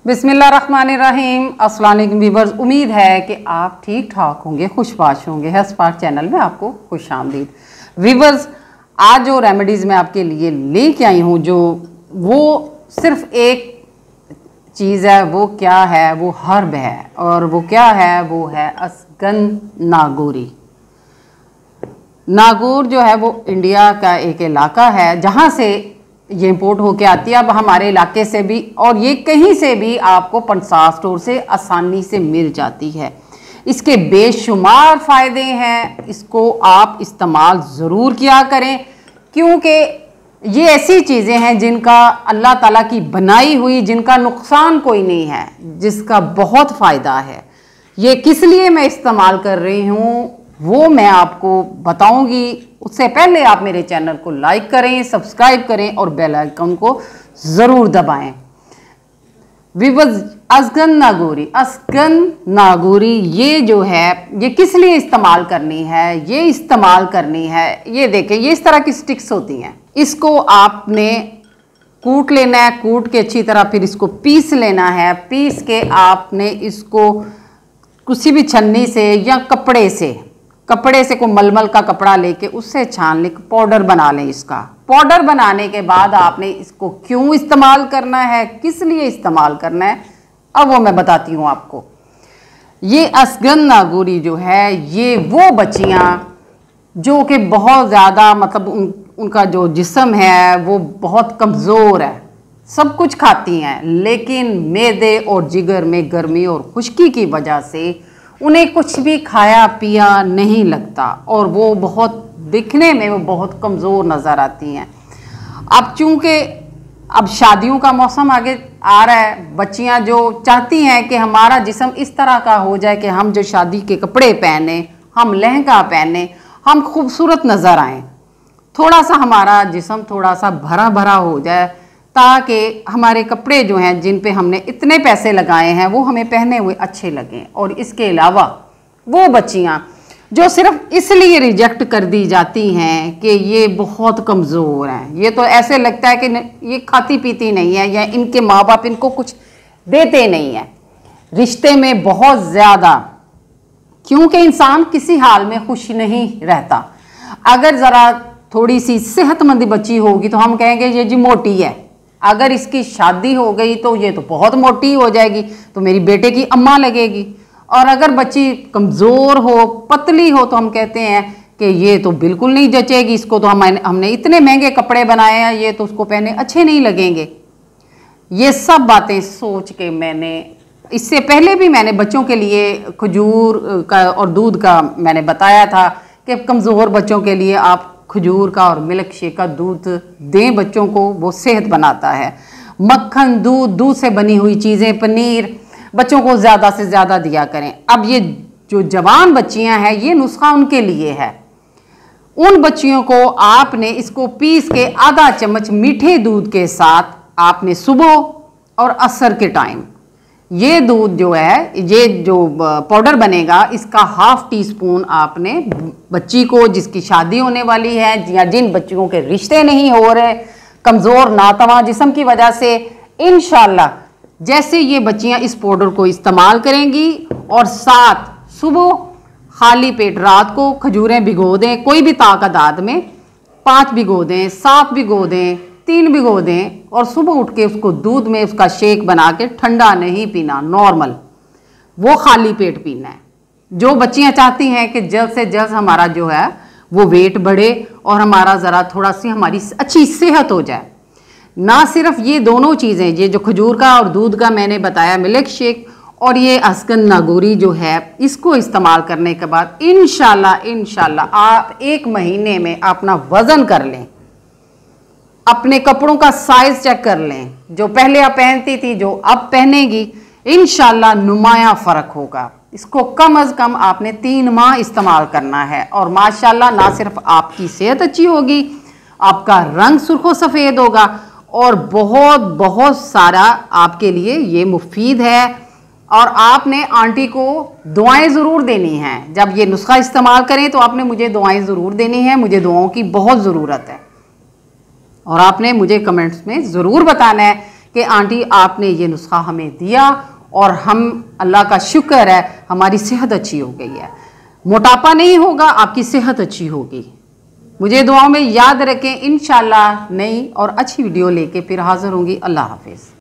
बिस्मिल्लाहिर्रहमानिर्रहीम। अस्सलाम वालेकुम व्यूअर्स, उम्मीद है कि आप ठीक ठाक होंगे, खुशबाश होंगे। हेल्थ स्पार्क चैनल में आपको खुश आमदीद। व्यूअर्स, आज जो रेमेडीज़ मैं आपके लिए लेके आई हूँ, जो वो सिर्फ एक चीज़ है। वो क्या है? वो हर्ब है। और वो क्या है? वो है असगन नागौरी। नागौर जो है वो इंडिया का एक इलाका है जहाँ से ये इंपोर्ट होके आती है। अब हमारे इलाके से भी और ये कहीं से भी आपको पंसार स्टोर से आसानी से मिल जाती है। इसके बेशुमार फ़ायदे हैं। इसको आप इस्तेमाल ज़रूर किया करें, क्योंकि ये ऐसी चीज़ें हैं जिनका अल्लाह ताला की बनाई हुई, जिनका नुकसान कोई नहीं है, जिसका बहुत फ़ायदा है। ये किस लिए मैं इस्तेमाल कर रही हूँ वो मैं आपको बताऊंगी। उससे पहले आप मेरे चैनल को लाइक करें, सब्सक्राइब करें और बेल आइकन को ज़रूर दबाएं। व्यूअर्स, असगन नागौरी ये जो है ये किस लिए इस्तेमाल करनी है? ये इस्तेमाल करनी है, ये देखें, ये इस तरह की स्टिक्स होती हैं। इसको आपने कूट लेना है, कूट के अच्छी तरह फिर इसको पीस लेना है। पीस के आपने इसको किसी भी छन्नी से या कपड़े से कोई मलमल का कपड़ा लेके उससे छान ले, पाउडर बना लें। इसका पाउडर बनाने के बाद आपने इसको क्यों इस्तेमाल करना है, किस लिए इस्तेमाल करना है, अब वो मैं बताती हूँ आपको। ये असगन नागौरी जो है ये वो बच्चियाँ जो कि बहुत ज़्यादा मतलब उनका जो जिस्म है वो बहुत कमज़ोर है, सब कुछ खाती हैं, लेकिन मैदे और जिगर में गर्मी और खुश्की की वजह से उन्हें कुछ भी खाया पिया नहीं लगता और वो बहुत दिखने में वो बहुत कमज़ोर नज़र आती हैं। अब चूँकि अब शादियों का मौसम आगे आ रहा है, बच्चियां जो चाहती हैं कि हमारा जिस्म इस तरह का हो जाए कि हम जो शादी के कपड़े पहने, हम लहंगा पहने, हम खूबसूरत नज़र आएँ, थोड़ा सा हमारा जिस्म थोड़ा सा भरा भरा हो जाए, ताकि हमारे कपड़े जो हैं जिन पे हमने इतने पैसे लगाए हैं वो हमें पहने हुए अच्छे लगें। और इसके अलावा वो बच्चियां जो सिर्फ इसलिए रिजेक्ट कर दी जाती हैं कि ये बहुत कमज़ोर हैं, ये तो ऐसे लगता है कि ये खाती पीती नहीं है या इनके माँ बाप इनको कुछ देते नहीं हैं रिश्ते में बहुत ज़्यादा, क्योंकि इंसान किसी हाल में खुश नहीं रहता। अगर ज़रा थोड़ी सी सेहतमंद बच्ची होगी तो हम कहेंगे ये जी मोटी है, अगर इसकी शादी हो गई तो ये तो बहुत मोटी हो जाएगी, तो मेरी बेटे की अम्मा लगेगी। और अगर बच्ची कमज़ोर हो, पतली हो, तो हम कहते हैं कि ये तो बिल्कुल नहीं जचेगी, इसको तो हमने इतने महंगे कपड़े बनाए हैं, ये तो उसको पहने अच्छे नहीं लगेंगे। ये सब बातें सोच के मैंने इससे पहले भी मैंने बच्चों के लिए खजूर का और दूध का मैंने बताया था कि कमज़ोर बच्चों के लिए आप खजूर का और मिल्क शेक का दूध दें बच्चों को, वो सेहत बनाता है। मक्खन, दूध से बनी हुई चीज़ें, पनीर बच्चों को ज़्यादा से ज़्यादा दिया करें। अब ये जो जवान बच्चियां हैं ये नुस्खा उनके लिए है। उन बच्चियों को आपने इसको पीस के आधा चम्मच मीठे दूध के साथ आपने सुबह और असर के टाइम ये दूध जो है, ये जो पाउडर बनेगा, इसका हाफ टी स्पून आपने बच्ची को जिसकी शादी होने वाली है या जिन बच्चियों के रिश्ते नहीं हो रहे, कमज़ोर नातवा जिस्म की वजह से, इंशाल्लाह जैसे ये बच्चियां इस पाउडर को इस्तेमाल करेंगी और साथ सुबह खाली पेट रात को खजूरें भिगो दें, कोई भी ताकत में 5 भिगो दें, 7 भिगो दें, 3 भिगो दें और सुबह उठ के उसको दूध में उसका शेक बना के, ठंडा नहीं पीना, नॉर्मल वो खाली पेट पीना है। जो बच्चियां चाहती हैं कि जल्द से जल्द हमारा जो है वो वेट बढ़े और हमारा ज़रा थोड़ा सी हमारी अच्छी सेहत हो जाए, ना सिर्फ ये दोनों चीज़ें, ये जो खजूर का और दूध का मैंने बताया मिल्क शेक, और ये असगन नागौरी जो है, इसको इस्तेमाल करने के बाद इंशाल्लाह आप 1 महीने में अपना वज़न कर लें, अपने कपड़ों का साइज चेक कर लें, जो पहले आप पहनती थी जो अब पहनेगी, इंशाल्लाह नुमाया फ़र्क होगा। इसको कम अज़ कम आपने 3 माह इस्तेमाल करना है और माशाल्लाह ना सिर्फ आपकी सेहत अच्छी होगी, आपका रंग सुर्खो सफ़ेद होगा और बहुत बहुत सारा आपके लिए ये मुफीद है। और आपने आंटी को दुआएं ज़रूर देनी हैं, जब ये नुस्खा इस्तेमाल करें तो आपने मुझे दुआएं ज़रूर देनी है, मुझे दुआओं की बहुत ज़रूरत है। और आपने मुझे कमेंट्स में ज़रूर बताना है कि आंटी आपने ये नुस्खा हमें दिया और हम, अल्लाह का शुक्र है, हमारी सेहत अच्छी हो गई है, मोटापा नहीं होगा, आपकी सेहत अच्छी होगी। मुझे दुआओं में याद रखें। इंशाल्लाह नई और अच्छी वीडियो लेके फिर हाजिर होंगी। अल्लाह हाफिज़।